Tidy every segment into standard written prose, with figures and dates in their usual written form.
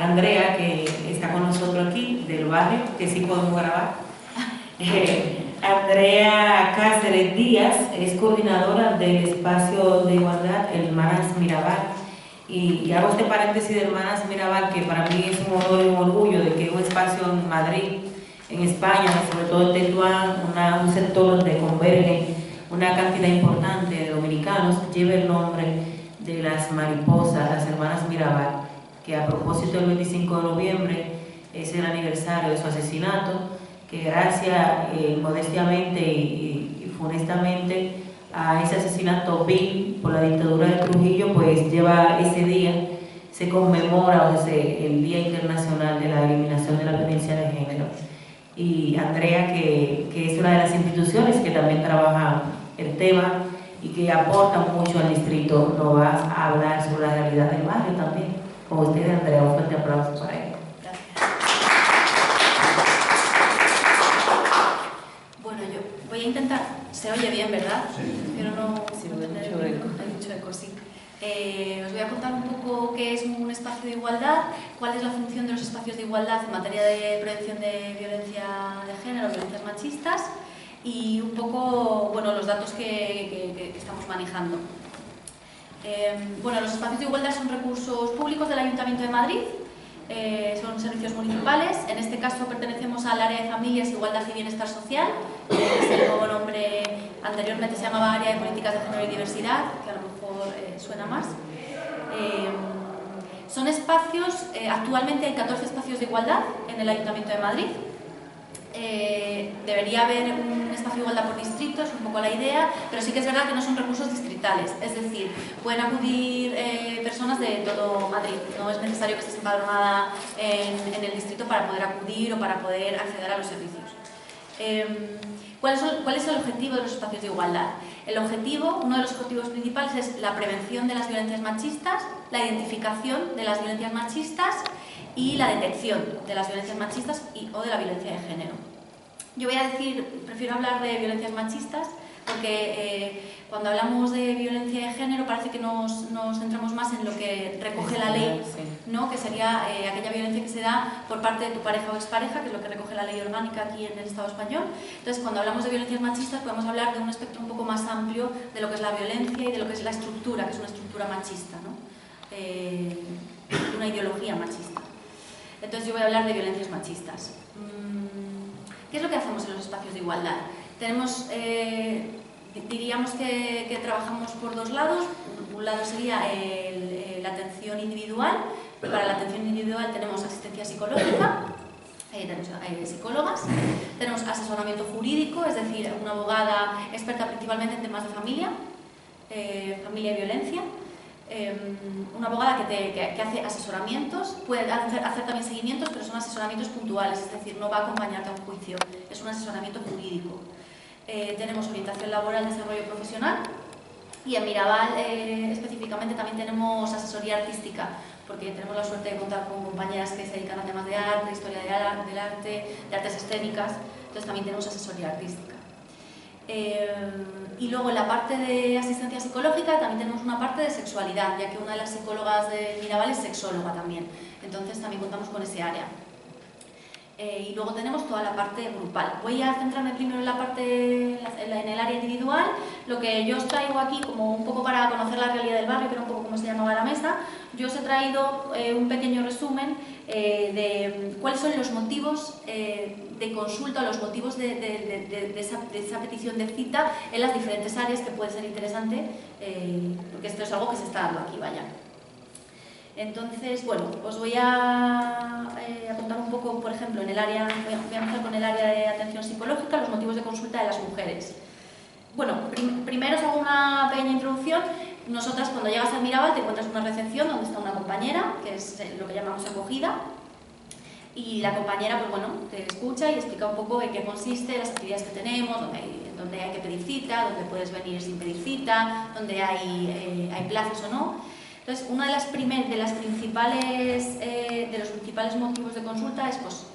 Andrea, que está con nosotros aquí, del barrio, que sí podemos grabar. Andrea Cáceres Díaz es coordinadora del espacio de igualdad Hermanas Mirabal. Y hago este paréntesis de Hermanas Mirabal, que para mí es un honor y un orgullo de que un espacio en Madrid, en España, sobre todo en Tetuán, un sector donde convergen una cantidad importante de dominicanos, lleve el nombre de las mariposas, las Hermanas Mirabal, que a propósito del 25 de noviembre es el aniversario de su asesinato, que gracias modestamente y funestamente a ese asesinato vil por la dictadura de Trujillo, pues lleva ese día, se conmemora el Día Internacional de la Eliminación de la Violencia de Género. Y Andrea, que es una de las instituciones que también trabaja el tema y que aporta mucho al distrito, nos va a hablar sobre la realidad del barrio también. Con ustedes, Andrea, un fuerte aplauso para ella. Bueno, yo voy a intentar, se oye bien, ¿verdad? Sí. Pero no Sí, tener mucho eco, sí. Os voy a contar un poco qué es un espacio de igualdad, cuál es la función de los espacios de igualdad en materia de prevención de violencia de género, violencias machistas, y un poco, bueno, los datos que estamos manejando. Bueno, los espacios de igualdad son recursos públicos del Ayuntamiento de Madrid, son servicios municipales. En este caso pertenecemos al área de familias, igualdad y bienestar social, que es el nuevo nombre. Anteriormente se llamaba área de políticas de género y diversidad, que a lo mejor suena más. Son espacios, actualmente hay 14 espacios de igualdad en el Ayuntamiento de Madrid. Debería haber un espacio de igualdad por distrito, es un poco la idea, pero sí que es verdad que no son recursos distritales, es decir, pueden acudir personas de todo Madrid, no es necesario que estés empadronada en el distrito para poder acudir o para poder acceder a los servicios. ¿Cuál es el objetivo de los espacios de igualdad? El objetivo, uno de los objetivos principales es la prevención de las violencias machistas, la identificación de las violencias machistas y la detección de las violencias machistas o de la violencia de género. Yo voy a decir, prefiero hablar de violencias machistas porque cuando hablamos de violencia de género parece que nos centramos más en lo que recoge la ley, ¿no? Que sería aquella violencia que se da por parte de tu pareja o expareja, que es lo que recoge la ley orgánica aquí en el Estado español. Entonces, cuando hablamos de violencias machistas podemos hablar de un espectro un poco más amplio de lo que es la violencia y de lo que es la estructura, que es una estructura machista, ¿no? Una ideología machista. Entonces yo voy a hablar de violencias machistas. ¿Qué es lo que hacemos en los espacios de igualdad? Tenemos, diríamos que trabajamos por dos lados. Un lado sería la atención individual. Para la atención individual tenemos asistencia psicológica, tenemos psicólogas, tenemos asesoramiento jurídico, es decir, una abogada experta principalmente en temas de familia y violencia. Una abogada que hace asesoramientos, puede hacer también seguimientos, pero son asesoramientos puntuales, es decir, no va a acompañarte a un juicio, es un asesoramiento jurídico. Tenemos orientación laboral, desarrollo profesional, y en Mirabal específicamente también tenemos asesoría artística, porque tenemos la suerte de contar con compañeras que se dedican a temas de arte, de historia del arte, de artes escénicas, entonces también tenemos asesoría artística. Y luego en la parte de asistencia psicológica también tenemos una parte de sexualidad, ya que una de las psicólogas de Mirabal es sexóloga también, entonces también contamos con ese área. Y luego tenemos toda la parte grupal. Voy a centrarme primero en la parte, en el área individual. Lo que yo os traigo aquí, como un poco para conocer la realidad del barrio, que era un poco como se llamaba la mesa, yo os he traído un pequeño resumen de cuáles son los motivos de consulta, los motivos de esa petición de cita en las diferentes áreas, que puede ser interesante, porque esto es algo que se está dando aquí, vaya. Entonces, bueno, os voy a contar un poco, por ejemplo, voy a empezar con el área de atención psicológica, los motivos de consulta de las mujeres. Bueno, primero os hago una pequeña introducción. Nosotras, cuando llegas a Mirabal, te encuentras una recepción donde está una compañera, que es lo que llamamos acogida, y la compañera, pues bueno, te escucha y explica un poco en qué consiste, las actividades que tenemos, donde hay que pedir cita, donde puedes venir sin pedir cita, donde hay plazas o no. Entonces, uno de los principales motivos de consulta es pues,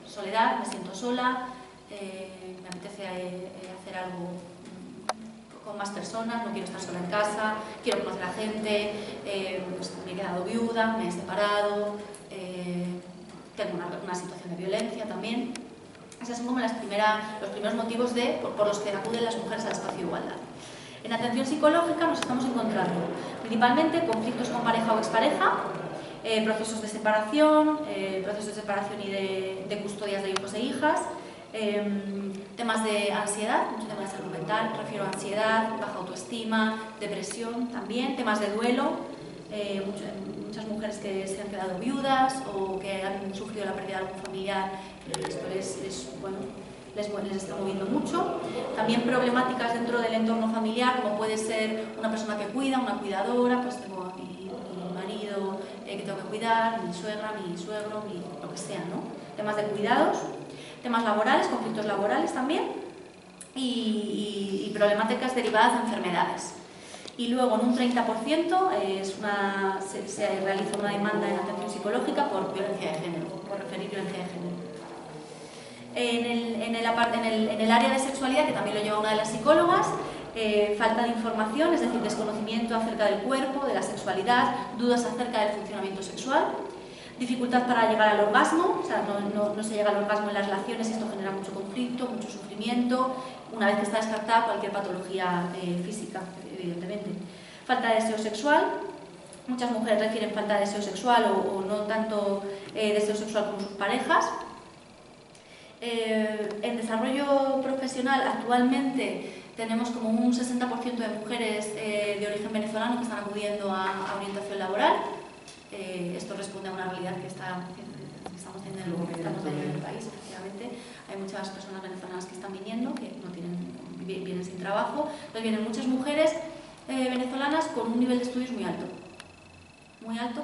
soledad, me siento sola, me apetece hacer algo con más personas, no quiero estar sola en casa, quiero conocer a gente, pues, me he quedado viuda, me he separado, situación de violencia también. Esos son como los primeros motivos por los que acuden las mujeres al espacio de igualdad. En atención psicológica nos estamos encontrando principalmente conflictos con pareja o expareja, procesos de separación y de custodias de hijos e hijas, temas de ansiedad, mucho tema de salud mental, refiero a ansiedad, baja autoestima, depresión también, temas de duelo, muchas mujeres que se han quedado viudas o que han sufrido la pérdida de algún familiar, esto les está moviendo mucho. También problemáticas dentro del entorno familiar, como puede ser una persona que cuida, una cuidadora, pues tengo a mi marido que tengo que cuidar, mi suegra, mi suegro, lo que sea, ¿no? Temas de cuidados, temas laborales, conflictos laborales también, y problemáticas derivadas de enfermedades. Y luego en un 30% se realiza una demanda en atención psicológica por violencia de género, por referir violencia de género. En el área de sexualidad, que también lo lleva una de las psicólogas, falta de información, es decir, desconocimiento acerca del cuerpo, de la sexualidad, dudas acerca del funcionamiento sexual, dificultad para llegar al orgasmo, o sea, no se llega al orgasmo en las relaciones y esto genera mucho conflicto, mucho sufrimiento, una vez que está descartada cualquier patología física, evidentemente. Falta de deseo sexual, muchas mujeres refieren falta de deseo sexual o no tanto deseo sexual con sus parejas. En desarrollo profesional actualmente tenemos como un 60% de mujeres de origen venezolano que están acudiendo a orientación laboral. Esto responde a una realidad que estamos teniendo en el país, efectivamente. Hay muchas personas venezolanas que están viniendo, que vienen sin trabajo. Entonces vienen muchas mujeres venezolanas con un nivel de estudios muy alto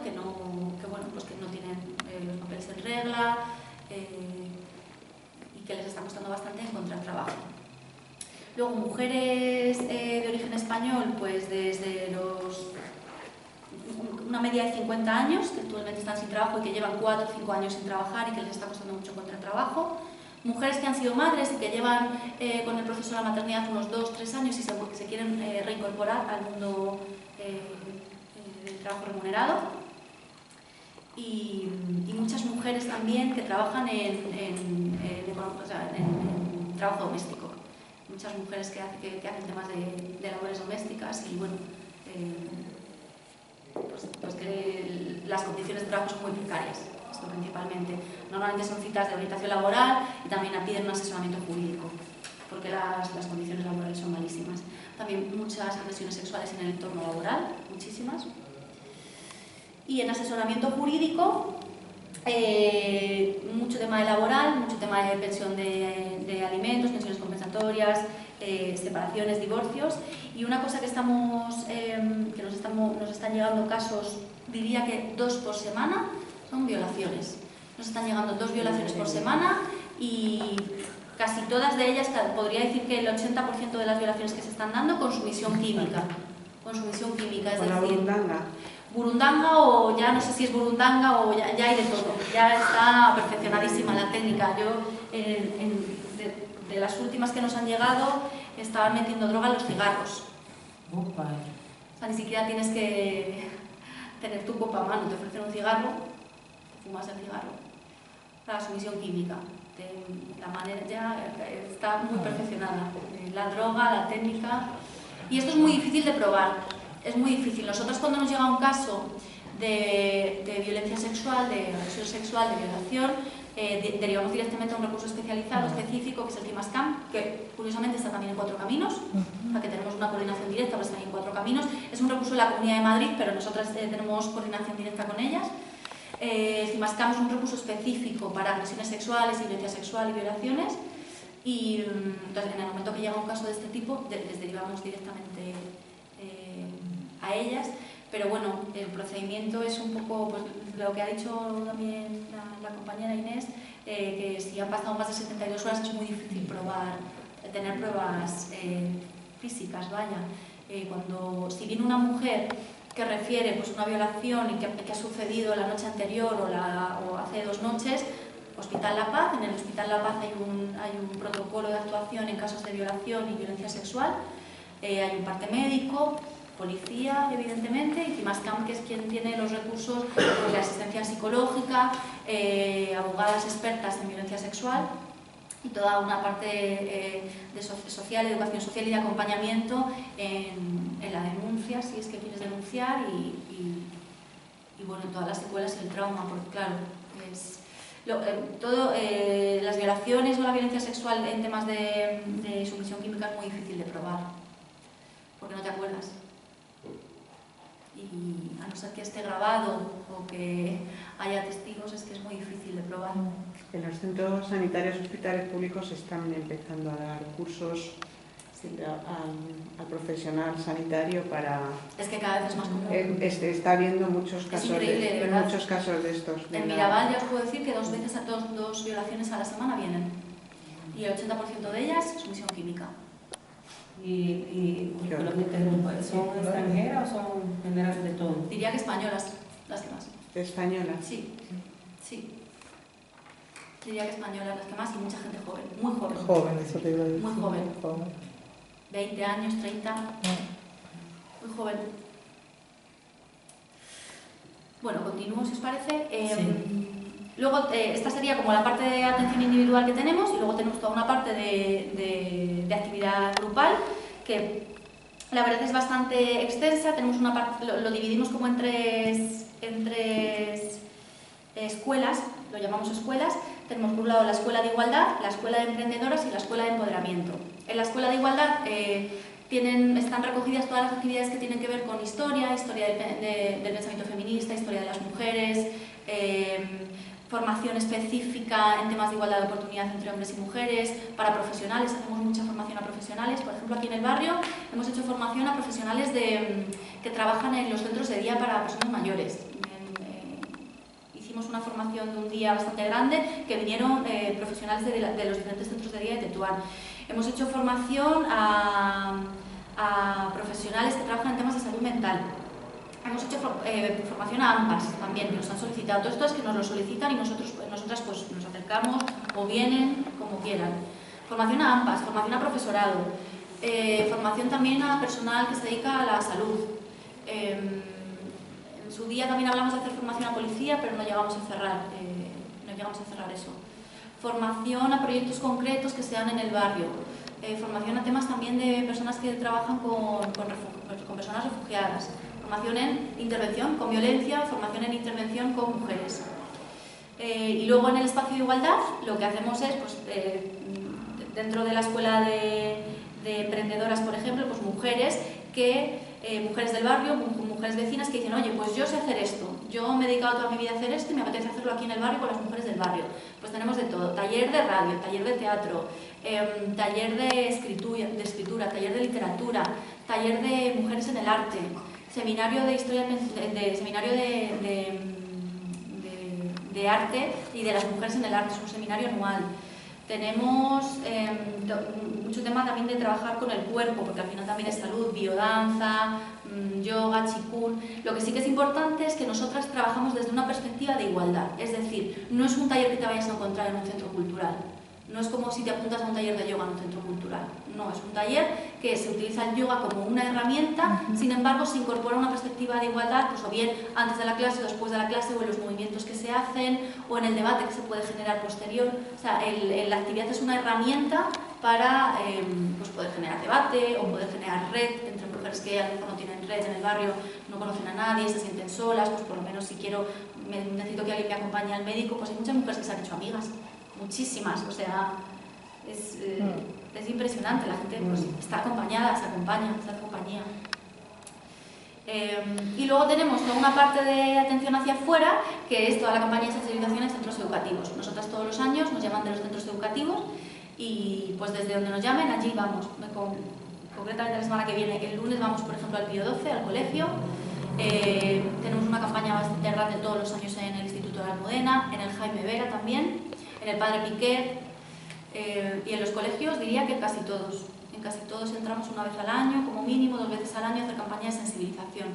que no tienen los papeles en regla y que les está costando bastante encontrar trabajo. Luego, mujeres de origen español, pues desde una media de 50 años, que actualmente están sin trabajo y que llevan 4 o 5 años sin trabajar y que les está costando mucho encontrar trabajo. Mujeres que han sido madres y que llevan con el proceso de la maternidad unos 2 o 3 años y se quieren reincorporar al mundo del trabajo remunerado. Y muchas mujeres también que trabajan en trabajo doméstico. Muchas mujeres que hacen temas de labores domésticas y bueno, pues que las condiciones de trabajo son muy precarias, esto principalmente. Normalmente son citas de orientación laboral y también piden un asesoramiento jurídico, porque las condiciones laborales son malísimas. También muchas agresiones sexuales en el entorno laboral, muchísimas. Y en asesoramiento jurídico, mucho tema de laboral, mucho tema de pensión de alimentos, pensiones compensatorias, separaciones, divorcios. Y una cosa que nos están llegando casos, diría que 2 por semana, son violaciones. Nos están llegando 2 violaciones por semana y casi todas de ellas, podría decir que el 80% de las violaciones que se están dando, consumición química. Consumición química, es decir, burundanga o ya no sé si es burundanga o ya hay de todo. Ya está perfeccionadísima la técnica. Yo, de las últimas que nos han llegado, estaban metiendo droga en los cigarros. O sea, ni siquiera tienes que tener tu copa a mano, te ofrecen un cigarro, te fumas el cigarro. La sumisión química, la manera ya está muy perfeccionada. La droga, la técnica. Y esto es muy difícil de probar, es muy difícil. Nosotros cuando nos llega un caso de violencia sexual, de agresión sexual, de violación, derivamos directamente a un recurso especializado, específico, que es el CIMASCAM, que curiosamente está también en 4 Caminos, para que tenemos una coordinación directa, pues está ahí en 4 Caminos. Es un recurso de la Comunidad de Madrid, pero nosotras tenemos coordinación directa con ellas. CIMASCAM es un recurso específico para agresiones sexuales, violencia sexual y violaciones. Y entonces, en el momento que llega un caso de este tipo, les derivamos directamente a ellas. Pero bueno, el procedimiento es un poco pues, lo que ha dicho también la compañera Inés, que si han pasado más de 72 horas es muy difícil tener pruebas físicas, vaya. Si viene una mujer que refiere pues, una violación y que ha sucedido la noche anterior o hace 2 noches, Hospital La Paz. En el Hospital La Paz hay un protocolo de actuación en casos de violación y violencia sexual, hay un parte médico, policía, evidentemente, y Cimascam, que es quien tiene los recursos de asistencia psicológica, abogadas expertas en violencia sexual y toda una parte de social, educación social y de acompañamiento en la denuncia, si es que quieres denunciar, y bueno, en todas las secuelas y el trauma, porque claro, las violaciones o la violencia sexual en temas de sumisión química es muy difícil de probar, porque no te acuerdas. Y a no ser que esté grabado o que haya testigos, es que es muy difícil de probar. En los centros sanitarios hospitales públicos se están empezando a dar cursos al profesional sanitario para... Es que cada vez es más común. Está habiendo muchos casos, muchos casos de estos. En Mirabal ya os puedo decir que dos violaciones a la semana vienen. Y el 80% de ellas sumisión química. ¿Son extranjeras o son generales de todo? Diría que españolas, las que más. ¿Españolas? Sí, sí. Diría que españolas las que más y mucha gente joven, muy joven. Joven, eso te iba a decir. Muy joven. 20 años, 30. Muy joven. Bueno, continúo si os parece. Luego, esta sería como la parte de atención individual que tenemos, y luego tenemos toda una parte de actividad grupal, que la verdad es bastante extensa. Tenemos una parte, lo dividimos como en tres escuelas, lo llamamos escuelas. Tenemos por un lado la escuela de igualdad, la escuela de emprendedoras y la escuela de empoderamiento. En la escuela de igualdad están recogidas todas las actividades que tienen que ver con historia del pensamiento feminista, historia de las mujeres, formación específica en temas de igualdad de oportunidad entre hombres y mujeres, para profesionales, hacemos mucha formación a profesionales. Por ejemplo, aquí en el barrio hemos hecho formación a profesionales que trabajan en los centros de día para personas mayores. Hicimos una formación de un día bastante grande que vinieron profesionales de los diferentes centros de día de Tetuán. Hemos hecho formación a profesionales que trabajan en temas de salud mental. Hemos hecho formación a AMPAs también, que nos han solicitado. Todo esto es que nos lo solicitan y nosotras pues nos acercamos o vienen como quieran. Formación a AMPAs, formación a profesorado, formación también a personal que se dedica a la salud. En su día también hablamos de hacer formación a policía, pero no llegamos a cerrar eso. Formación a proyectos concretos que se dan en el barrio. Formación a temas también de personas que trabajan con personas refugiadas. Formación en intervención con violencia, formación en intervención con mujeres. Y luego en el espacio de igualdad lo que hacemos es, pues, dentro de la escuela de emprendedoras, por ejemplo, pues mujeres del barrio, mujeres vecinas que dicen, oye, pues yo sé hacer esto, yo me he dedicado toda mi vida a hacer esto y me apetece hacerlo aquí en el barrio con las mujeres del barrio. Pues tenemos de todo: taller de radio, taller de teatro, taller de escritura, taller de literatura, taller de mujeres en el arte, seminario de historia, seminario de arte y de las mujeres en el arte, es un seminario anual. Tenemos mucho tema también de trabajar con el cuerpo, porque al final también es salud, biodanza, yoga, qigong. Lo que sí que es importante es que nosotras trabajamos desde una perspectiva de igualdad, es decir, no es un taller que te vayas a encontrar en un centro cultural. No es como si te apuntas a un taller de yoga en un centro cultural. No, es un taller que se utiliza el yoga como una herramienta, sin embargo se incorpora una perspectiva de igualdad, pues o bien antes de la clase o después de la clase, o en los movimientos que se hacen, o en el debate que se puede generar posterior. O sea, la actividad es una herramienta para pues poder generar debate o poder generar red entre mujeres que a lo mejor no tienen red en el barrio, no conocen a nadie, se sienten solas. Pues por lo menos si necesito que alguien me acompañe al médico, pues hay muchas mujeres que se han hecho amigas. Muchísimas, o sea, es impresionante, la gente pues, está acompañada, se acompaña, está en compañía. Y luego tenemos toda una parte de atención hacia afuera, que es toda la campaña de sensibilización en centros educativos. Nosotras todos los años nos llaman de los centros educativos y pues desde donde nos llamen, allí vamos. Concretamente la semana que viene, el lunes, vamos por ejemplo al Pío XII, al colegio. Tenemos una campaña bastante grande todos los años en el Instituto de la Almudena, en el Jaime Vera también, en el Padre Piquer, y en los colegios diría que casi todos. En casi todos entramos una vez al año, como mínimo, 2 veces al año, a hacer campañas de sensibilización.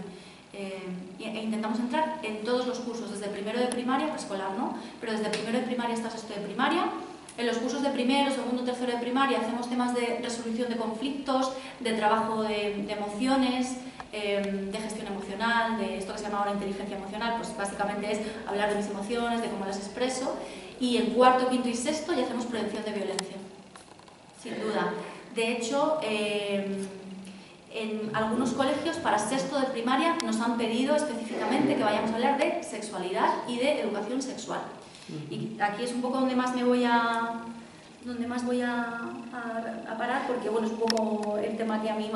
E intentamos entrar en todos los cursos, desde primero de primaria, preescolar no, pero desde primero de primaria hasta sexto de primaria. En los cursos de primero, segundo, tercero de primaria hacemos temas de resolución de conflictos, de trabajo de emociones, de gestión emocional, de esto que se llama ahora inteligencia emocional, pues básicamente es hablar de mis emociones, de cómo las expreso. Y en cuarto, quinto y sexto ya hacemos prevención de violencia, sin duda. De hecho, en algunos colegios para sexto de primaria nos han pedido específicamente que vayamos a hablar de sexualidad y de educación sexual. Y aquí es un poco donde más me voy a parar, porque bueno, es un poco el tema que a mí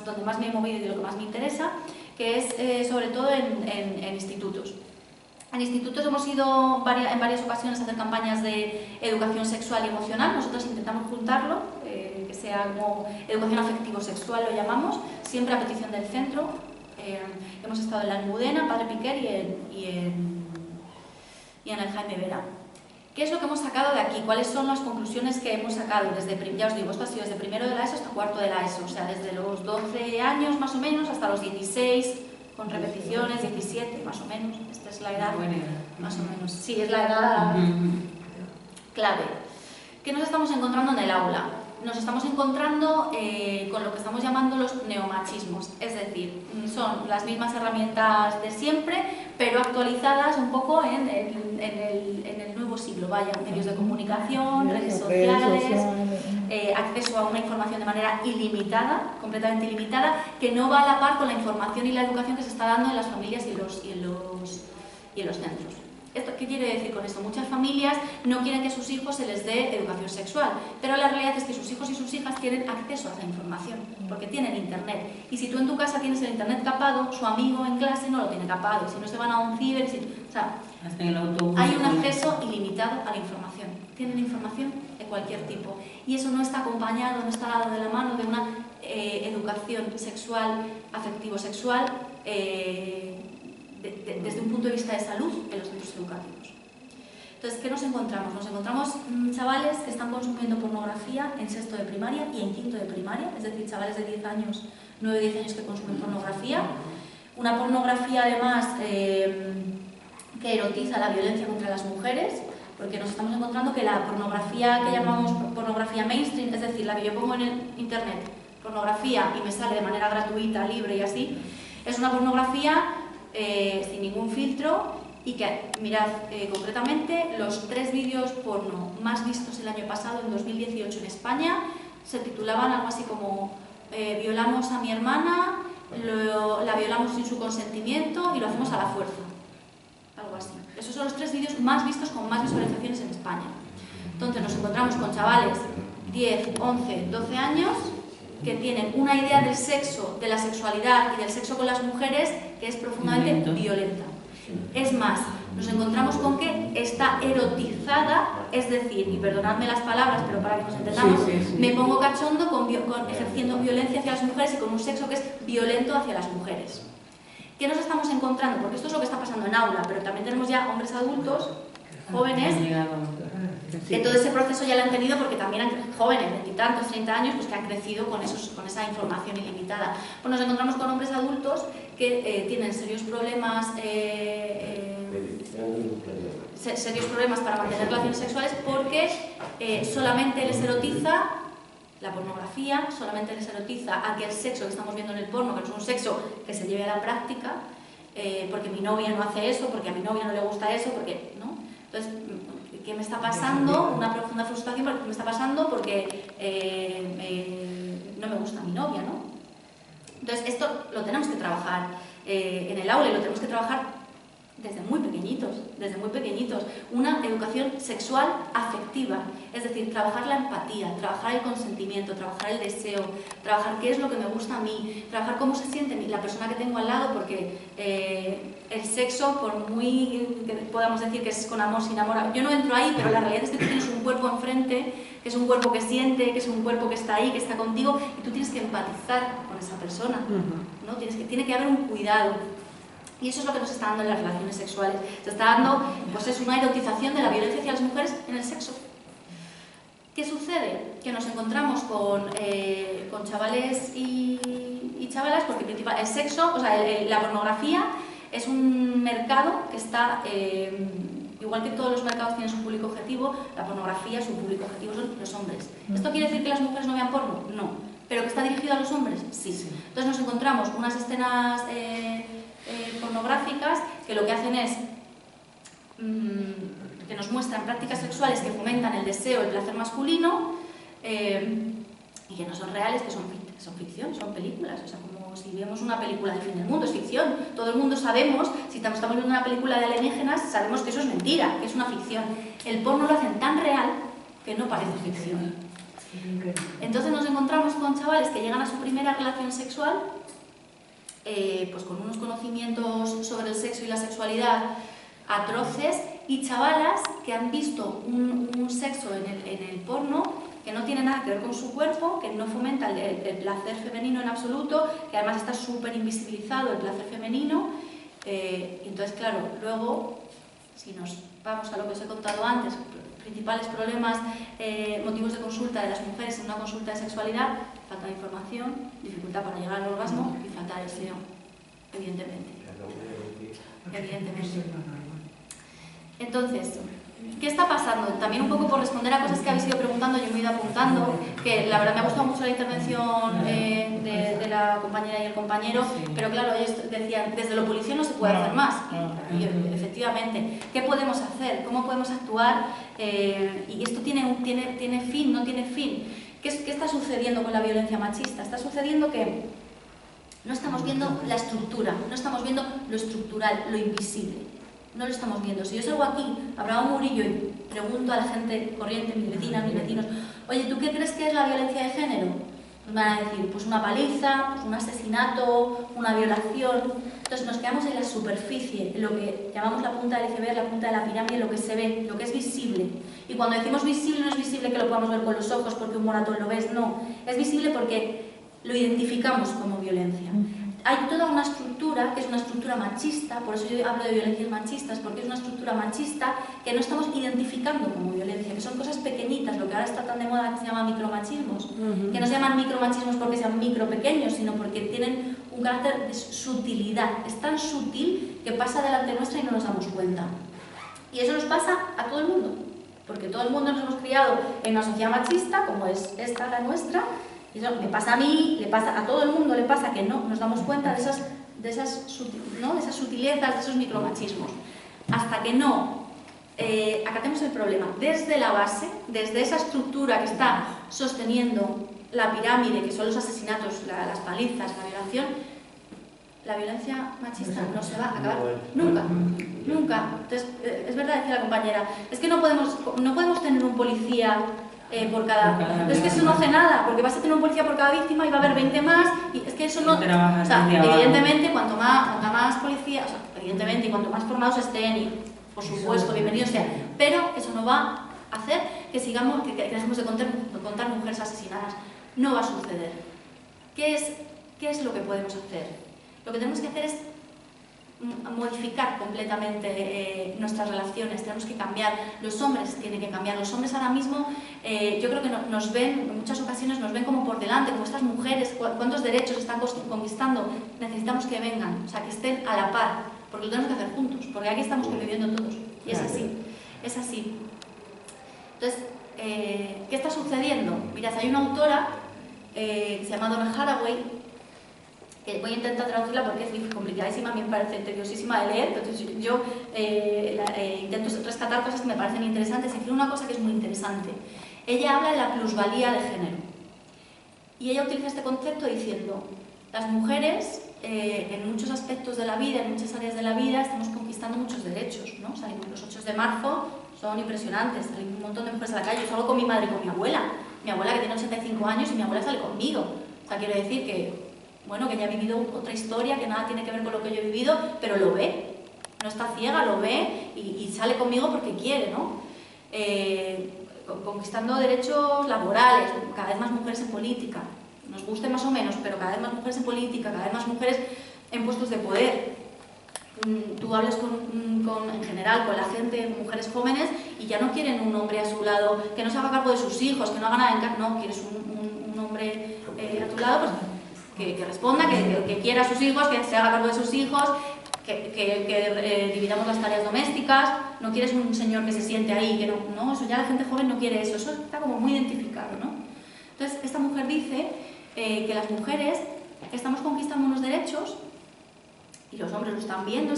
donde más me he movido y de lo que más me interesa, que es sobre todo en institutos. En institutos hemos ido en varias ocasiones a hacer campañas de educación sexual y emocional. Nosotros intentamos juntarlo, que sea como educación afectivo-sexual, lo llamamos, siempre a petición del centro. Hemos estado en la Almudena, Padre Piquer y en el Jaime Vera. ¿Qué es lo que hemos sacado de aquí? ¿Cuáles son las conclusiones que hemos sacado? Ya os digo, esto ha sido desde primero de la ESO hasta cuarto de la ESO, o sea, desde los 12 años más o menos hasta los 16, con repeticiones, 17 más o menos. Esta es la edad, más o menos. Sí, es la edad clave. ¿Qué nos estamos encontrando en el aula? Nos estamos encontrando con lo que estamos llamando los neomachismos, es decir, son las mismas herramientas de siempre, pero actualizadas un poco en el nuevo siglo, vaya, medios de comunicación, redes sociales, acceso a una información de manera ilimitada, completamente ilimitada, que no va a la par con la información y la educación que se está dando en las familias y en los centros. ¿Qué quiere decir con esto? Muchas familias no quieren que a sus hijos se les dé educación sexual, pero la realidad es que sus hijos y sus hijas tienen acceso a esa información, porque tienen internet. Y si tú en tu casa tienes el internet capado, su amigo en clase no lo tiene capado. Si no se van a un ciber, o sea, hay un acceso ilimitado a la información. Tienen información de cualquier tipo. Y eso no está acompañado, no está dado de la mano de una educación sexual, afectivo-sexual, desde un punto de vista de salud en los centros educativos. Entonces, ¿qué nos encontramos? Nos encontramos chavales que están consumiendo pornografía en sexto de primaria y en quinto de primaria, es decir, chavales de 10 años, 9 o 10 años que consumen pornografía. Una pornografía, además, que erotiza la violencia contra las mujeres, porque nos estamos encontrando que la pornografía que llamamos pornografía mainstream, es decir, la que yo pongo en el internet, pornografía, y me sale de manera gratuita, libre y así, es una pornografía sin ningún filtro y que, mirad, concretamente, los 3 vídeos porno más vistos el año pasado, en 2018 en España, se titulaban algo así como violamos a mi hermana, la violamos sin su consentimiento y lo hacemos a la fuerza. Algo así. Esos son los 3 vídeos más vistos con más visualizaciones en España. Entonces nos encontramos con chavales 10, 11, 12 años que tienen una idea del sexo, de la sexualidad y del sexo con las mujeres que es profundamente violenta. Es más, nos encontramos con que está erotizada, es decir, y perdonadme las palabras, pero para que nos entendamos, me pongo cachondo ejerciendo violencia hacia las mujeres y con un sexo que es violento hacia las mujeres. ¿Qué nos estamos encontrando? Porque esto es lo que está pasando en aula, pero también tenemos ya hombres adultos, jóvenes, que todo ese proceso ya lo han tenido porque también jóvenes, 20 y tantos, 30 años, pues que han crecido con esa información ilimitada. Pues nos encontramos con hombres adultos que tienen serios problemas para mantener relaciones sexuales porque solamente les erotiza la pornografía, solamente les erotiza aquel sexo que estamos viendo en el porno, que no es un sexo que se lleve a la práctica, porque mi novia no hace eso, porque a mi novia no le gusta eso, porque ¿no? Entonces, ¿qué me está pasando? Una profunda frustración, porque me está pasando porque no me gusta mi novia, ¿no? Entonces, esto lo tenemos que trabajar en el aula y lo tenemos que trabajar desde muy pequeñitos, una educación sexual afectiva, es decir, trabajar la empatía, trabajar el consentimiento, trabajar el deseo, trabajar qué es lo que me gusta a mí, trabajar cómo se siente la persona que tengo al lado, porque el sexo, por muy que podamos decir que es con amor, sin amor, yo no entro ahí, pero la realidad es que tú tienes un cuerpo enfrente, que es un cuerpo que siente, que es un cuerpo que está ahí, que está contigo, y tú tienes que empatizar con esa persona, ¿no? Tiene que haber un cuidado. Y eso es lo que nos está dando en las relaciones sexuales. Se está dando, pues es una erotización de la violencia hacia las mujeres en el sexo. ¿Qué sucede? Que nos encontramos con chavales y chavalas, porque el sexo, o sea, la pornografía es un mercado que está, igual que todos los mercados tienen su público objetivo, la pornografía, su público objetivo son los hombres. ¿Esto quiere decir que las mujeres no vean porno? No. ¿Pero que está dirigido a los hombres? Sí. Entonces nos encontramos unas escenas pornográficas que lo que hacen es que nos muestran prácticas sexuales que fomentan el deseo, el placer masculino, y que no son reales, que son ficción, son películas. O sea, como si vemos una película del fin del mundo, es ficción. Todo el mundo sabemos, si estamos viendo una película de alienígenas, sabemos que eso es mentira, que es una ficción. El porno lo hacen tan real que no parece ficción. Entonces nos encontramos con chavales que llegan a su primera relación sexual pues con unos conocimientos sobre el sexo y la sexualidad atroces, y chavalas que han visto un sexo en el porno que no tiene nada que ver con su cuerpo, que no fomenta el placer femenino en absoluto, que además está súper invisibilizado el placer femenino. Entonces, claro, luego, si nos vamos a lo que os he contado antes, principales problemas, motivos de consulta de las mujeres en una consulta de sexualidad: falta de información, dificultad para llegar al orgasmo y falta de deseo, evidentemente. Entonces, ¿qué está pasando? También un poco por responder a cosas que habéis ido preguntando, yo me he ido apuntando, que la verdad me ha gustado mucho la intervención de la compañera y el compañero, pero claro, ellos decían, desde lo policial no se puede hacer más. Y efectivamente, ¿qué podemos hacer? ¿Cómo podemos actuar? Y esto tiene fin, no tiene fin. ¿Qué está sucediendo con la violencia machista? Está sucediendo que no estamos viendo la estructura, no estamos viendo lo estructural, lo invisible. No lo estamos viendo. Si yo salgo aquí a Bravo Murillo y pregunto a la gente corriente, mis vecinas, mis vecinos, oye, ¿tú qué crees que es la violencia de género? Me van a decir, pues una paliza, pues un asesinato, una violación. Entonces nos quedamos en la superficie, en lo que llamamos la punta del iceberg, la punta de la pirámide, lo que se ve, lo que es visible. Y cuando decimos visible, no es visible que lo podamos ver con los ojos porque un moratón lo ves, no. Es visible porque lo identificamos como violencia. Hay toda una estructura que es una estructura machista, por eso yo hablo de violencias machistas, porque es una estructura machista que no estamos identificando como violencia, que son cosas pequeñitas, lo que ahora está tan de moda que se llama micromachismos, que no se llaman micromachismos porque sean micro pequeños, sino porque tienen un carácter de sutilidad. Es tan sutil que pasa delante nuestra y no nos damos cuenta. Y eso nos pasa a todo el mundo, porque todo el mundo nos hemos criado en una sociedad machista, como es esta la nuestra. Y eso me pasa a mí, le pasa a todo el mundo, le pasa que no nos damos cuenta de esas sutilezas, de esos micromachismos. Hasta que no acatemos el problema desde la base, desde esa estructura que está sosteniendo la pirámide, que son los asesinatos, las palizas, la violación, la violencia machista no se va a acabar nunca, nunca. Entonces, es verdad, decía la compañera, es que no podemos tener un policía por cada... Pero es que eso no hace nada, porque vas a tener un policía por cada víctima y va a haber 20 más, y es que eso no... O sea, evidentemente, cuanto más policía, o sea, evidentemente, y cuanto más formados estén, y por supuesto, bienvenidos sean, pero eso no va a hacer que sigamos, que dejemos de contar mujeres asesinadas. No va a suceder. ¿Qué es lo que podemos hacer? Lo que tenemos que hacer es modificar completamente nuestras relaciones, tenemos que cambiar, los hombres tienen que cambiar, los hombres ahora mismo yo creo que nos ven, en muchas ocasiones nos ven como por delante, como estas mujeres, cuántos derechos están conquistando, necesitamos que vengan, o sea, que estén a la par, porque lo tenemos que hacer juntos, porque aquí estamos conviviendo todos, y es así, es así. Entonces, ¿qué está sucediendo? Mirad, hay una autora que se llama Donna Haraway, que voy a intentar traducirla porque es complicadísima, a mí me parece tediosísima de leer, entonces yo intento rescatar cosas que me parecen interesantes y decir una cosa que es muy interesante. Ella habla de la plusvalía de género y ella utiliza este concepto diciendo, las mujeres en muchos aspectos de la vida, en muchas áreas de la vida, estamos conquistando muchos derechos, ¿no? Salimos los 8 de marzo, son impresionantes, salimos un montón de mujeres a la calle, yo salgo con mi madre y con mi abuela que tiene 85 años y mi abuela sale conmigo, o sea, quiero decir que bueno, que ella ha vivido otra historia que nada tiene que ver con lo que yo he vivido, pero lo ve, no está ciega, lo ve y sale conmigo porque quiere, ¿no? Conquistando derechos laborales, cada vez más mujeres en política, nos guste más o menos, pero cada vez más mujeres en política, cada vez más mujeres en puestos de poder. Tú hablas en general con la gente, mujeres jóvenes, y ya no quieren un hombre a su lado que no se haga cargo de sus hijos, que no haga nada en casa, no, quieres un hombre a tu lado, pues que responda, que quiera a sus hijos, que se haga cargo de sus hijos, que dividamos las tareas domésticas. No quieres un señor que se siente ahí, que no, eso ya la gente joven no quiere eso está como muy identificado, ¿no? Entonces, esta mujer dice que las mujeres estamos conquistando unos derechos y los hombres lo están viendo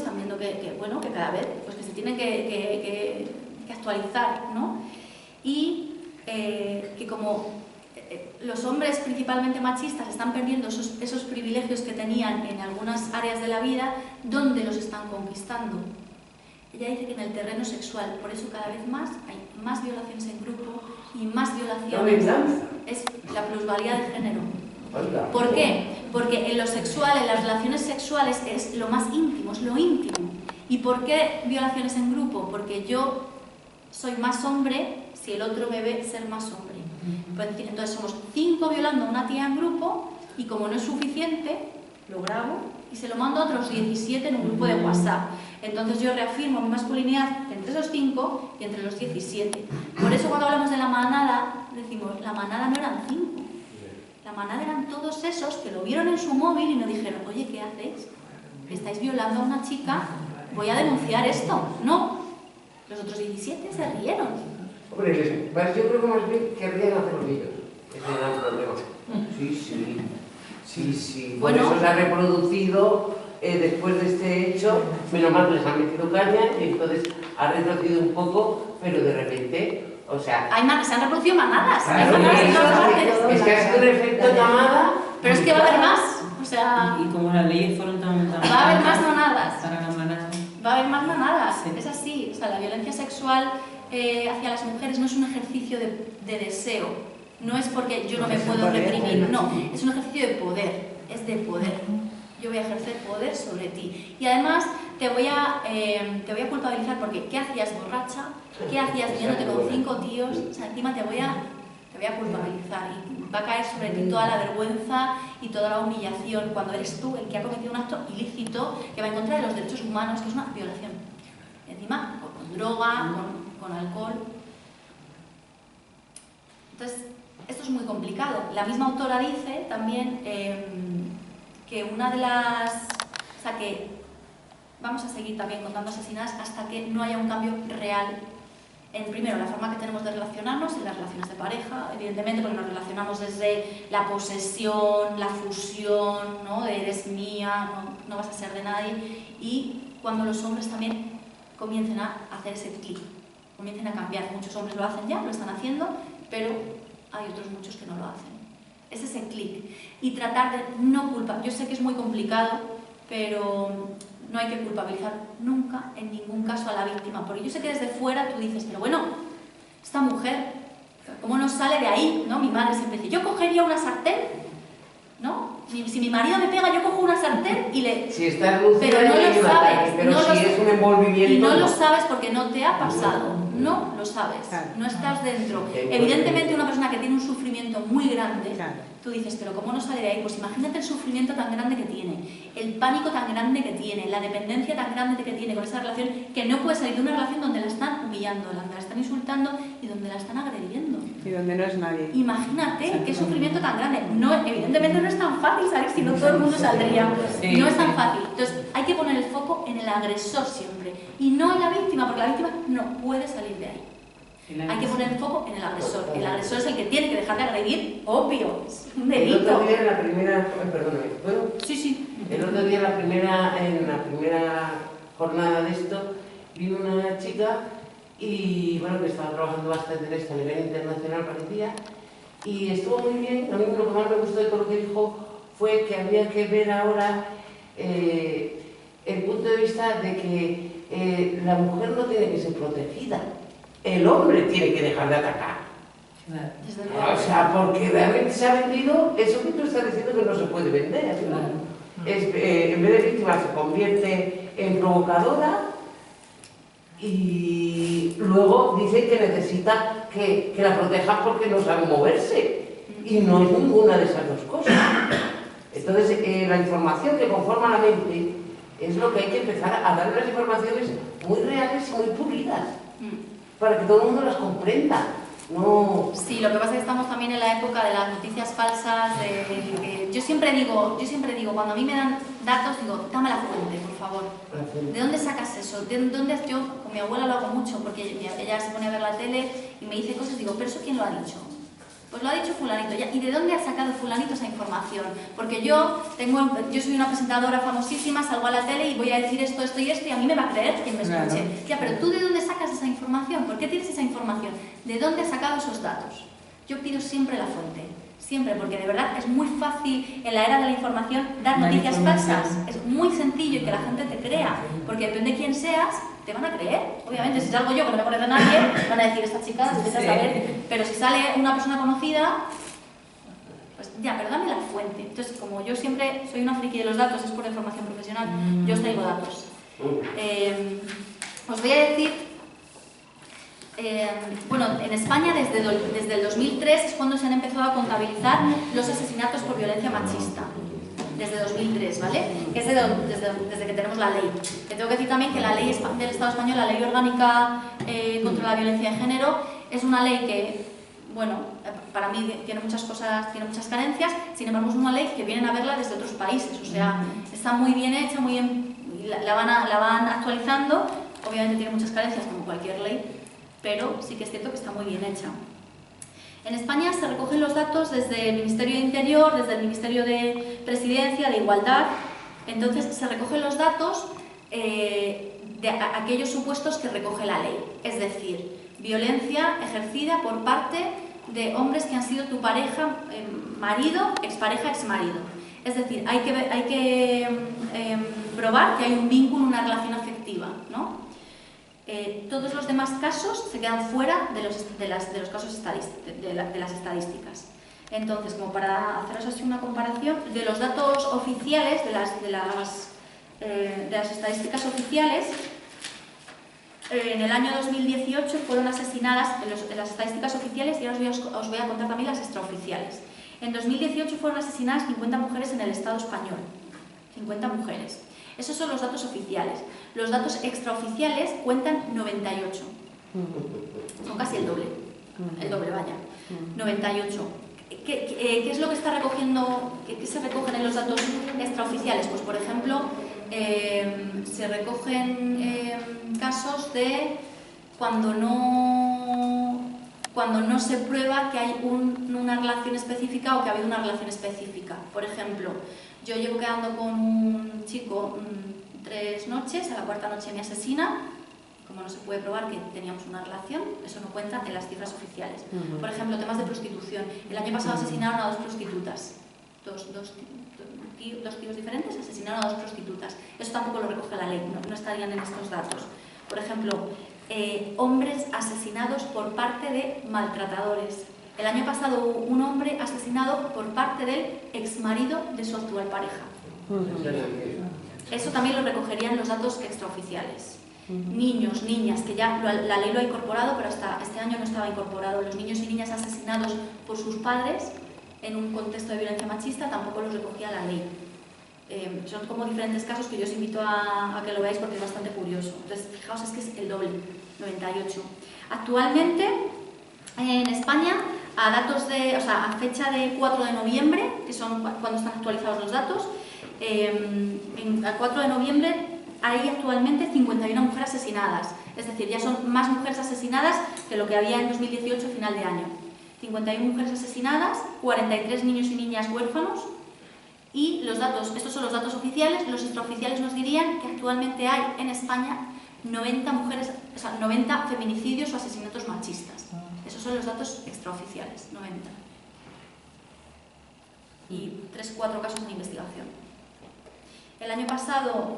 bueno, que cada vez pues, que se tienen que actualizar, ¿no? Y que como los hombres principalmente machistas están perdiendo esos privilegios que tenían en algunas áreas de la vida, ¿dónde los están conquistando? Ella dice que en el terreno sexual, por eso cada vez más hay más violaciones en grupo y más violaciones. Es la plusvalía de género. ¿Por qué? Porque en lo sexual, en las relaciones sexuales es lo más íntimo, es lo íntimo. ¿Y por qué violaciones en grupo? Porque yo soy más hombre si el otro me ve ser más hombre. Entonces somos 5 violando a una tía en grupo y como no es suficiente, lo grabo y se lo mando a otros 17 en un grupo de WhatsApp. Entonces yo reafirmo mi masculinidad entre esos 5 y entre los 17. Por eso cuando hablamos de la manada, decimos, la manada no eran 5. La manada eran todos esos que lo vieron en su móvil y nos dijeron, oye, ¿qué hacéis? Estáis violando a una chica, voy a denunciar esto. No, los otros 17 se rieron. Hombre, yo creo que más bien querrían hacerlo ellos. Ese era el problema. Sí. Por Bueno, eso se ha reproducido después de este hecho. Menos mal que les han metido caña y entonces ha retrocedido un poco, pero de repente, o sea... se han reproducido manadas. Claro, hay manadas en todas partes. es que ha sido un efecto llamada. Pero es que va a haber más. O sea, Y como las leyes fueron tan va a haber más manadas. para la manada. Va a haber más manadas. Sí. Es así. O sea, la violencia sexual hacia las mujeres no es un ejercicio de deseo. No es porque yo no me puedo reprimir. No, es un ejercicio de poder. Es de poder. Yo voy a ejercer poder sobre ti. Y además te voy a culpabilizar porque ¿qué hacías borracha? ¿Qué hacías viéndote con 5 tíos? O sea, encima te voy a culpabilizar y va a caer sobre ti toda la vergüenza y toda la humillación cuando eres tú el que ha cometido un acto ilícito que va en contra de los derechos humanos, que es una violación. Y encima, con droga, con alcohol. Entonces, esto es muy complicado. La misma autora dice también que una de las... O sea, que vamos a seguir también contando asesinadas hasta que no haya un cambio real en, primero, la forma que tenemos de relacionarnos en las relaciones de pareja, evidentemente porque nos relacionamos desde la posesión, la fusión, ¿no? De eres mía, no vas a ser de nadie, y cuando los hombres también comiencen a hacer ese clic, comiencen a cambiar. Muchos hombres lo hacen ya, lo están haciendo, pero hay otros muchos que no lo hacen. Es ese clic. Y tratar de no culpar. Yo sé que es muy complicado, pero no hay que culpabilizar nunca, en ningún caso, a la víctima. Porque yo sé que desde fuera tú dices, pero bueno, esta mujer, ¿cómo no sale de ahí? ¿No? Mi madre siempre dice, yo cogería una sartén, ¿no? Si mi marido me pega, yo cojo una sartén y le... Si estás lucida, pero no lo sabes. pero no si lo... es un envolvimiento... Y no lo sabes porque no te ha pasado. No lo sabes. No estás dentro. Evidentemente, una persona que tiene un sufrimiento muy grande, tú dices, pero ¿cómo no sale de ahí? Pues imagínate el sufrimiento tan grande que tiene, el pánico tan grande que tiene, la dependencia tan grande que tiene con esa relación, que no puede salir de una relación donde la están humillando, donde la están insultando y donde la están agrediendo. Y donde no es nadie. Imagínate qué sufrimiento tan grande. No, evidentemente no es tan fácil salir, si no todo el mundo saldría. No es tan fácil. Entonces hay que poner el foco en el agresor siempre y no en la víctima, porque la víctima no puede salir de ahí. Hay que poner el foco en el agresor. El agresor es el que tiene que dejar de agredir, obvio, es un delito. El otro día en la primera... Perdóname, ¿puedo? Sí. El otro día en la primera jornada de esto, vino una chica y, bueno, que estaba trabajando bastante en esto a nivel internacional, parecía, y estuvo muy bien. A mí lo que más me gustó de todo lo que dijo fue que había que ver ahora el punto de vista de que la mujer no tiene que ser protegida. El hombre tiene que dejar de atacar. O sea, porque realmente se ha vendido eso que tú estás diciendo que no se puede vender, ¿no? En vez de víctima se convierte en provocadora y luego dice que necesita que la protejan porque no sabe moverse. Y no es ninguna de esas dos cosas. Entonces, la información que conforma la mente es lo que hay que empezar a dar unas informaciones muy reales y muy pulidas, para que todo el mundo las comprenda. No... Sí, lo que pasa es que estamos también en la época de las noticias falsas. Yo siempre digo, cuando a mí me dan datos, digo, dame la fuente, por favor. ¿De dónde sacas eso? Yo con mi abuela lo hago mucho, porque ella se pone a ver la tele y me dice cosas, digo, pero eso ¿quién lo ha dicho? Pues lo ha dicho fulanito. Ya. ¿Y de dónde ha sacado fulanito esa información? Porque yo soy una presentadora famosísima, salgo a la tele y voy a decir esto, esto y esto, y a mí me va a creer quien me escuche. Claro. Ya, pero ¿tú de dónde sacas esa información? ¿Por qué tienes esa información? ¿De dónde has sacado esos datos? Yo pido siempre la fuente. Siempre, porque de verdad es muy fácil en la era de la información dar noticias falsas. Es muy sencillo que la gente te crea, porque depende de quién seas, te van a creer. Obviamente, si salgo yo que no me conoce nadie, van a decir, esta chica, vete a saber. Pero si sale una persona conocida, pues ya, pero dame la fuente. Entonces, como yo siempre soy una friki de los datos, es por información profesional, yo os traigo datos. Os voy a decir... bueno, en España desde el 2003 es cuando se han empezado a contabilizar los asesinatos por violencia machista. Desde 2003, ¿vale? Que es desde que tenemos la ley. Que tengo que decir también que la ley del Estado español, la Ley Orgánica contra la Violencia de Género, es una ley que, bueno, para mí tiene muchas cosas, tiene muchas carencias, sin embargo es una ley que vienen a verla desde otros países, o sea, está muy bien hecha, muy bien, la van actualizando, obviamente tiene muchas carencias como cualquier ley, pero sí que es cierto que está muy bien hecha. En España se recogen los datos desde el Ministerio de Interior, desde el Ministerio de Presidencia, de Igualdad. Entonces se recogen los datos de aquellos supuestos que recoge la ley, es decir, violencia ejercida por parte de hombres que han sido tu pareja, marido, expareja, exmarido. Es decir, hay que probar que hay un vínculo, una relación afectiva, ¿no? Todos los demás casos se quedan fuera de los casos de las estadísticas. Entonces, como para haceros así una comparación, de los datos oficiales, de las estadísticas oficiales, en el año 2018 fueron asesinadas, en las estadísticas oficiales, y ahora os voy a contar también las extraoficiales. En 2018 fueron asesinadas 50 mujeres en el Estado español. 50 mujeres. Esos son los datos oficiales. Los datos extraoficiales cuentan 98. Son casi el doble. El doble, vaya. 98. ¿Qué es lo que está recogiendo? ¿Qué se recogen en los datos extraoficiales? Pues, por ejemplo, se recogen casos de cuando no se prueba que hay una relación específica o que ha habido una relación específica. Por ejemplo, yo llevo quedando con un chico 3 noches, a la 4ª noche me asesina. Como no se puede probar que teníamos una relación, eso no cuenta en las cifras oficiales. Por ejemplo, temas de prostitución. El año pasado asesinaron a 2 prostitutas. Dos tíos diferentes asesinaron a 2 prostitutas. Eso tampoco lo recoge la ley, no estarían en estos datos. Por ejemplo, hombres asesinados por parte de maltratadores. El año pasado hubo un hombre asesinado por parte del exmarido de su actual pareja. Eso también lo recogerían los datos extraoficiales. Niños, niñas, que ya la ley lo ha incorporado, pero hasta este año no estaba incorporado. Los niños y niñas asesinados por sus padres en un contexto de violencia machista tampoco los recogía la ley. Son como diferentes casos que yo os invito a que lo veáis porque es bastante curioso. Entonces, fijaos, es que es el doble, 98. Actualmente, en España, a fecha de 4 de noviembre, que son cuando están actualizados los datos, a 4 de noviembre hay actualmente 51 mujeres asesinadas. Es decir, ya son más mujeres asesinadas que lo que había en 2018, final de año. 51 mujeres asesinadas, 43 niños y niñas huérfanos. Y los datos, estos son los datos oficiales. Los extraoficiales nos dirían que actualmente hay en España 90 feminicidios o asesinatos machistas. Esos son los datos extraoficiales, 90. Y 3-4 casos de investigación. El año pasado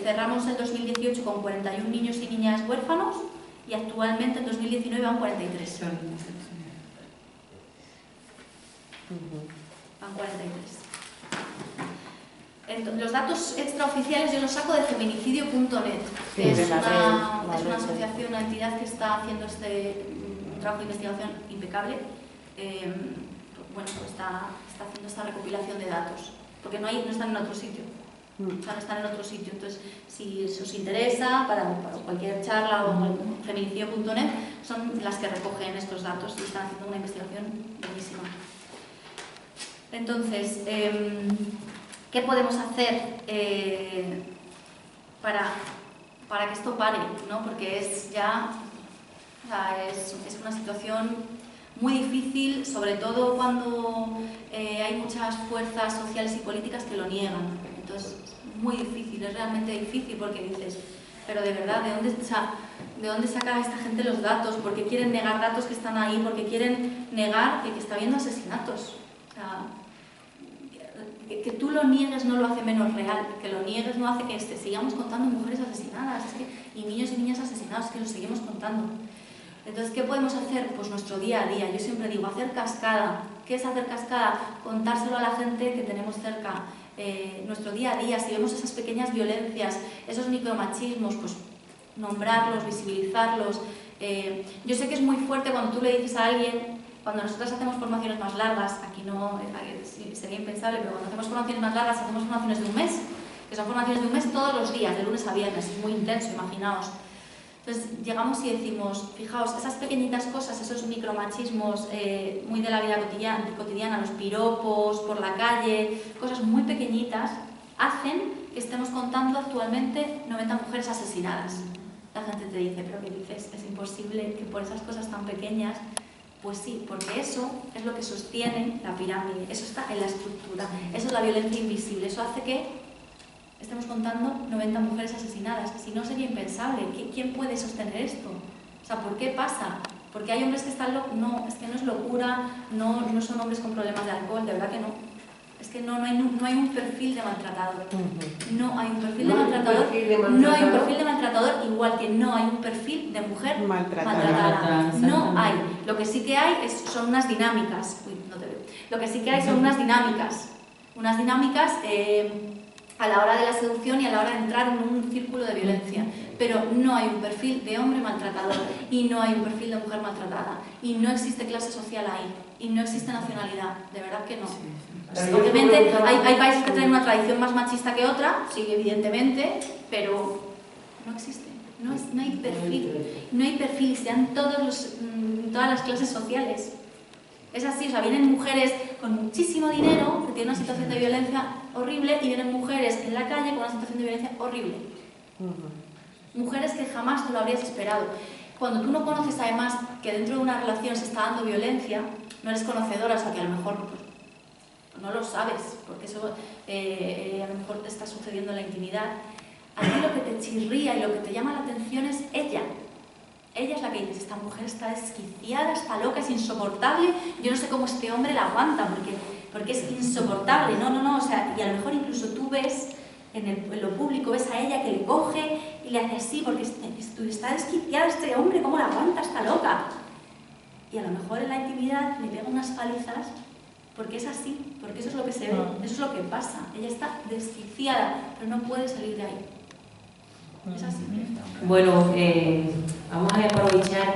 cerramos el 2018 con 41 niños y niñas huérfanos y actualmente en 2019 van 43. Van 43. Los datos extraoficiales yo los saco de feminicidio.net, que es una asociación, una entidad que está haciendo un trabajo de investigación impecable. Bueno, pues está haciendo esta recopilación de datos, porque no están en otro sitio. O sea, no están en otro sitio. Entonces, si os interesa, para cualquier charla o feminicidio.net, son las que recogen estos datos y están haciendo una investigación buenísima. Entonces, ¿qué podemos hacer para que esto pare? ¿No? Porque es ya, o sea, es una situación Muy difícil, sobre todo cuando hay muchas fuerzas sociales y políticas que lo niegan. Entonces, muy difícil, es realmente difícil porque dices, pero de verdad, ¿de dónde saca esta gente los datos? ¿Por qué quieren negar datos que están ahí? ¿Por qué quieren negar que está habiendo asesinatos? O sea, que tú lo niegues no lo hace menos real, que lo niegues no hace que sigamos contando mujeres asesinadas y niños y niñas asesinados, que lo seguimos contando. Entonces, ¿qué podemos hacer? Pues nuestro día a día. Yo siempre digo, hacer cascada. ¿Qué es hacer cascada? Contárselo a la gente que tenemos cerca. Nuestro día a día, si vemos esas pequeñas violencias, esos micromachismos, pues nombrarlos, visibilizarlos. Yo sé que es muy fuerte cuando tú le dices a alguien, cuando nosotros hacemos formaciones más largas, aquí no sería impensable, pero cuando hacemos formaciones más largas, hacemos formaciones de un mes, que son formaciones de un mes todos los días, de lunes a viernes, es muy intenso, imaginaos. Entonces llegamos y decimos, fijaos, esas pequeñitas cosas, esos micromachismos muy de la vida cotidiana, los piropos por la calle, cosas muy pequeñitas, hacen que estemos contando actualmente 90 mujeres asesinadas. La gente te dice, pero ¿qué dices? Es imposible que por esas cosas tan pequeñas. Pues sí, porque eso es lo que sostiene la pirámide, eso está en la estructura, eso es la violencia invisible, eso hace que estemos contando 90 mujeres asesinadas. Si no, sería impensable. ¿Quién puede sostener esto? O sea, ¿por qué pasa? ¿Porque hay hombres que están locos? No, es que no es locura, no son hombres con problemas de alcohol, de verdad que no. Es que no hay un perfil de maltratador. No hay un perfil de maltratador. No hay un perfil de maltratador, igual que no hay un perfil de mujer maltratada. No hay. Lo que sí que hay son unas dinámicas. Uy, no te veo. Lo que sí que hay son unas dinámicas. Unas dinámicas a la hora de la seducción y a la hora de entrar en un círculo de violencia. Pero no hay un perfil de hombre maltratador y no hay un perfil de mujer maltratada. Y no existe clase social ahí. Y no existe nacionalidad. De verdad que no. Obviamente hay países que tienen una tradición más machista que otra, sí, evidentemente, pero no existe. No hay perfil. No hay perfil, sean todas las clases sociales. Es así, o sea, vienen mujeres con muchísimo dinero que tienen una situación de violencia horrible y vienen mujeres en la calle con una situación de violencia horrible. Mujeres que jamás te lo habrías esperado. Cuando tú no conoces además que dentro de una relación se está dando violencia, no eres conocedora, o sea que a lo mejor no lo sabes, porque eso a lo mejor te está sucediendo en la intimidad. A ti lo que te chirría y lo que te llama la atención es ella. Ella es la que dices, esta mujer está desquiciada, está loca, es insoportable, yo no sé cómo este hombre la aguanta, porque es insoportable, no, o sea, y a lo mejor incluso tú ves, en lo público, ves a ella que le coge y le hace así, porque está desquiciada este hombre, ¿cómo la aguanta? Está loca. Y a lo mejor en la intimidad le pega unas palizas, porque es así, porque eso es lo que se ve, eso es lo que pasa, ella está desquiciada, pero no puede salir de ahí. Es así. Bueno, vamos a aprovechar